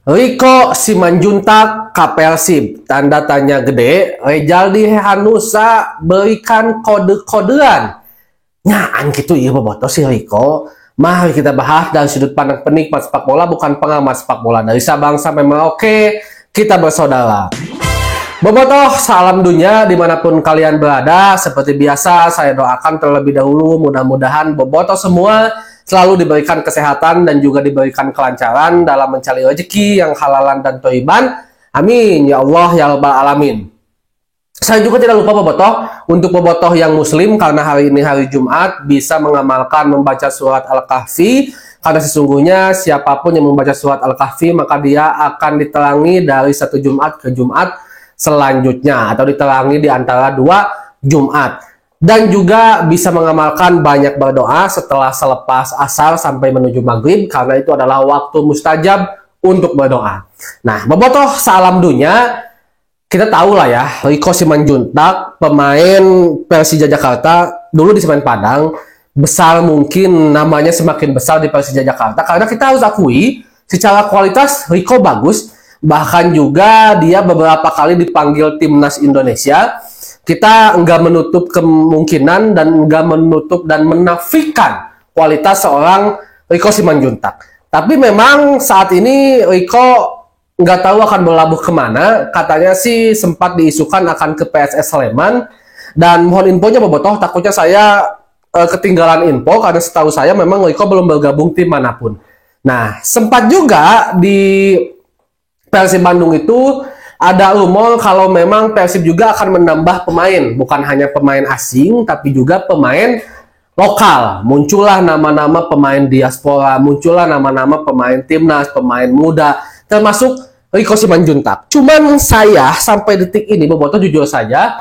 Riko Simanjuntak ka Persib, tanda tanya gede. Rejaldi Hanusa berikan kode-kodean. Nyaan gitu iya bobotoh si Riko. Mari kita bahas dari sudut pandang penikmat sepak bola, bukan pengamat sepak bola. Dari Sabang sampai Merauke, kita bersaudara. Bobotoh, salam dunia dimanapun kalian berada. Seperti biasa, saya doakan terlebih dahulu mudah-mudahan bobotoh semua selalu diberikan kesehatan dan juga diberikan kelancaran dalam mencari rezeki yang halalan dan thayyiban. Amin ya Allah ya rabbal alamin. Saya juga tidak lupa bobotoh untuk bobotoh yang muslim, karena hari ini hari Jumat, bisa mengamalkan membaca surat Al-Kahfi, karena sesungguhnya siapapun yang membaca surat Al-Kahfi maka dia akan diterangi dari satu Jumat ke Jumat selanjutnya, atau diterangi di antara dua Jumat. Dan juga bisa mengamalkan banyak berdoa setelah selepas asar sampai menuju maghrib, karena itu adalah waktu mustajab untuk berdoa. Nah, bobotoh salam dunia, kita tahu lah ya, Riko Simanjuntak, pemain Persija Jakarta, dulu di Semen Padang, besar mungkin namanya semakin besar di Persija Jakarta, karena kita harus akui, secara kualitas Riko bagus, bahkan juga dia beberapa kali dipanggil timnas Indonesia. Kita nggak menutup kemungkinan dan nggak menutup dan menafikan kualitas seorang Riko Simanjuntak. Tapi memang saat ini Riko nggak tahu akan berlabuh kemana. Katanya sih sempat diisukan akan ke PSS Sleman. Dan mohon infonya bobotoh, takutnya saya ketinggalan info, karena setahu saya memang Riko belum bergabung tim manapun. Nah, sempat juga di Persib Bandung itu ada rumor kalau memang Persib juga akan menambah pemain, bukan hanya pemain asing tapi juga pemain lokal. Muncullah nama-nama pemain diaspora, muncullah nama-nama pemain timnas, pemain muda, termasuk Riko Simanjuntak. Cuman saya sampai detik ini bobotoh jujur saja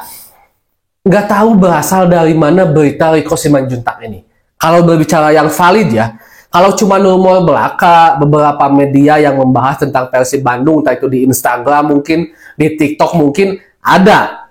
nggak tahu berasal dari mana berita Riko Simanjuntak ini. Kalau berbicara yang valid ya, kalau cuma rumor belaka, beberapa media yang membahas tentang Persib Bandung, entah itu di Instagram mungkin, di TikTok mungkin, ada.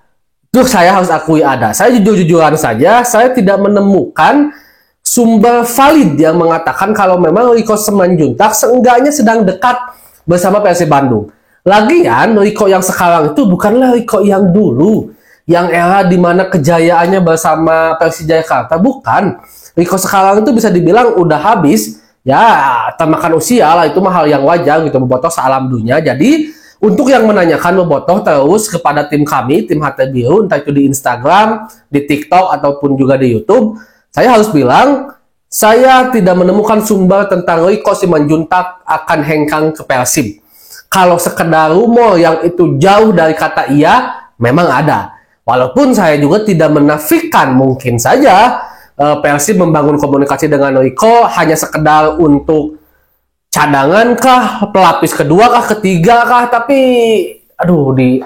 Itu saya harus akui ada. Saya jujur-jujuran saja, saya tidak menemukan sumber valid yang mengatakan kalau memang Riko Simanjuntak seenggaknya sedang dekat bersama Persib Bandung. Lagian, Riko yang sekarang itu bukanlah Riko yang dulu, yang era dimana kejayaannya bersama Persija Jakarta, bukan. Riko sekarang itu bisa dibilang udah habis, ya termakan usia lah, itu mah hal yang wajar gitu bobotoh salam dunia. Jadi untuk yang menanyakan bobotoh terus kepada tim kami, tim HT Biru, entah itu di Instagram, di TikTok ataupun juga di YouTube, saya harus bilang saya tidak menemukan sumber tentang Riko Simanjuntak akan hengkang ke Persib. Kalau sekedar rumor yang itu jauh dari kata iya, memang ada. Walaupun saya juga tidak menafikan mungkin saja Persib membangun komunikasi dengan Riko hanya sekedar untuk cadangan kah, pelapis kedua kah, ketiga kah, tapi aduh di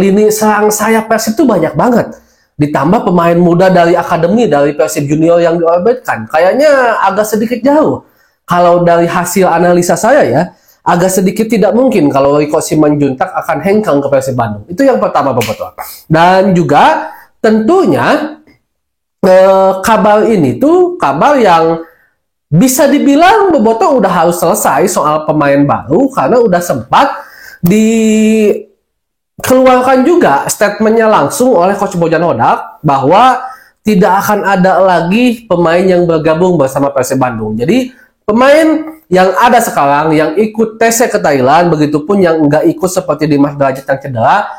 lini serang saya Persib itu banyak banget. Ditambah pemain muda dari akademi, dari Persib Junior yang diorbitkan, kayaknya agak sedikit jauh. Kalau dari hasil analisa saya ya, agak sedikit tidak mungkin kalau Riko Simanjuntak akan hengkang ke Persib Bandung. Itu yang pertama bobotoh. Dan juga tentunya kabar ini tuh kabar yang bisa dibilang bobotoh udah harus selesai soal pemain baru, karena udah sempat dikeluarkan juga statementnya langsung oleh Coach Bojan Hodak bahwa tidak akan ada lagi pemain yang bergabung bersama Persib Bandung. Jadi pemain yang ada sekarang yang ikut TC ke Thailand, begitupun yang nggak ikut seperti Dimas Derajat yang cedera,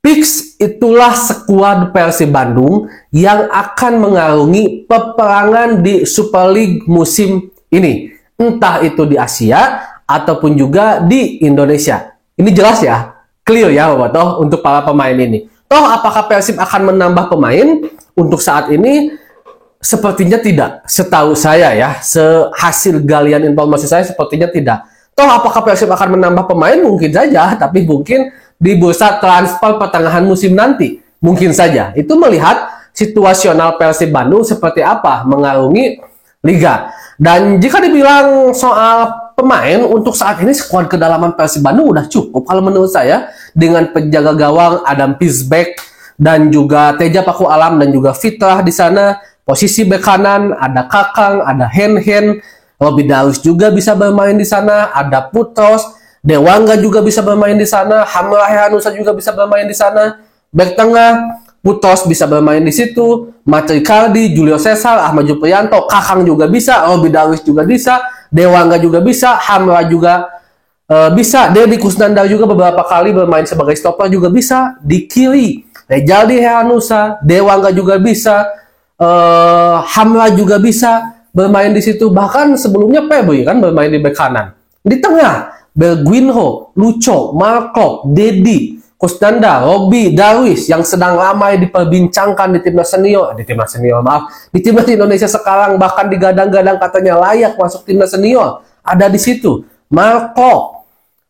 fix itulah skuad Persib Bandung yang akan mengarungi peperangan di Super League musim ini. Entah itu di Asia ataupun juga di Indonesia. Ini jelas ya, clear ya bobotoh untuk para pemain ini. Toh apakah Persib akan menambah pemain? Untuk saat ini sepertinya tidak. Setahu saya ya, sehasil galian informasi saya sepertinya tidak. Toh apakah Persib akan menambah pemain? Mungkin saja, tapi mungkin di bursa transfer pertengahan musim nanti. Mungkin saja. Itu melihat situasional Persib Bandung seperti apa mengarungi Liga. Dan jika dibilang soal pemain, untuk saat ini skuad kedalaman Persib Bandung udah cukup. Kalau menurut saya, dengan penjaga gawang Adam Pisbeck dan juga Teja Paku Alam dan juga Fitrah di sana. Posisi bek kanan ada Kakang, ada Hen, Robi Darus juga bisa bermain di sana, ada Putros, Dewangga juga bisa bermain di sana, Hamrah Hehanusa juga bisa bermain di sana. Back tengah, Putos bisa bermain di situ, Matrikardi, Julio Cesar, Ahmad Juprianto, Kakang juga bisa, Robby Darwish juga bisa, Dewangga juga bisa, Hamrah juga bisa, Deddy Kusnandar juga beberapa kali bermain sebagai stopper juga bisa. Di kiri, Rejaldi Hehanusa, Dewangga juga bisa, Hamrah juga bisa bermain di situ. Bahkan sebelumnya Febri kan bermain di bek kanan. Di tengah, Berguinho, Lucho, Marco, Deddy, Kusnandar, Robby Darwish yang sedang ramai diperbincangkan di timnas senior, di timnas Indonesia sekarang, bahkan digadang-gadang katanya layak masuk timnas senior, ada di situ. Marco,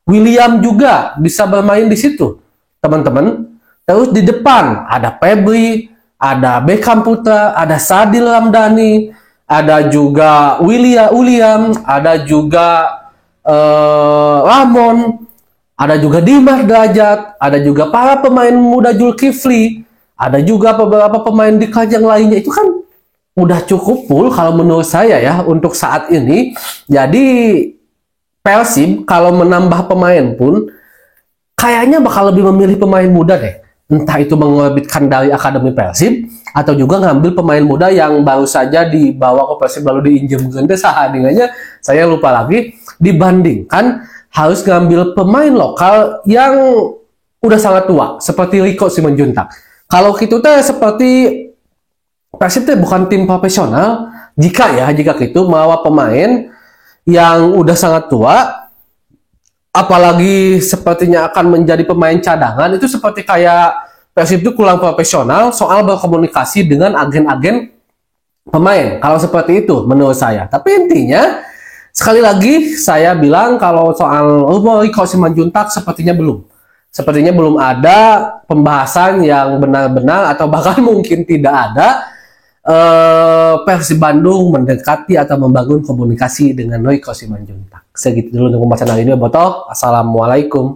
William juga bisa bermain di situ, teman-teman. Terus di depan ada Febri, ada Beckham Putra, ada Sadil Ramdhani, ada juga William, ada juga Ramon, ada juga Dimas Derajat, ada juga para pemain muda Zulkifli, ada juga beberapa pemain di kajang lainnya. Itu kan udah cukup full kalau menurut saya ya untuk saat ini. Jadi Persib kalau menambah pemain pun kayaknya bakal lebih memilih pemain muda deh. Entah itu mengorbitkan dari Akademi Persib atau juga ngambil pemain muda yang baru saja dibawa ke Persib lalu diinjem gende sahadingannya, saya lupa lagi, dibandingkan harus ngambil pemain lokal yang udah sangat tua seperti Rico Simanjuntak. Kalau gitu teh seperti Persib teh bukan tim profesional jika gitu membawa pemain yang udah sangat tua, apalagi sepertinya akan menjadi pemain cadangan. Itu seperti kayak Persib itu kurang profesional soal berkomunikasi dengan agen-agen pemain. Kalau seperti itu menurut saya. Tapi intinya sekali lagi saya bilang kalau soal Rico Simanjuntak sepertinya belum ada pembahasan yang benar-benar atau bahkan mungkin tidak ada Persib Bandung mendekati atau membangun komunikasi dengan Rico Simanjuntak. Segitu dulu untuk pembahasan hari ini, Botoh. Assalamualaikum.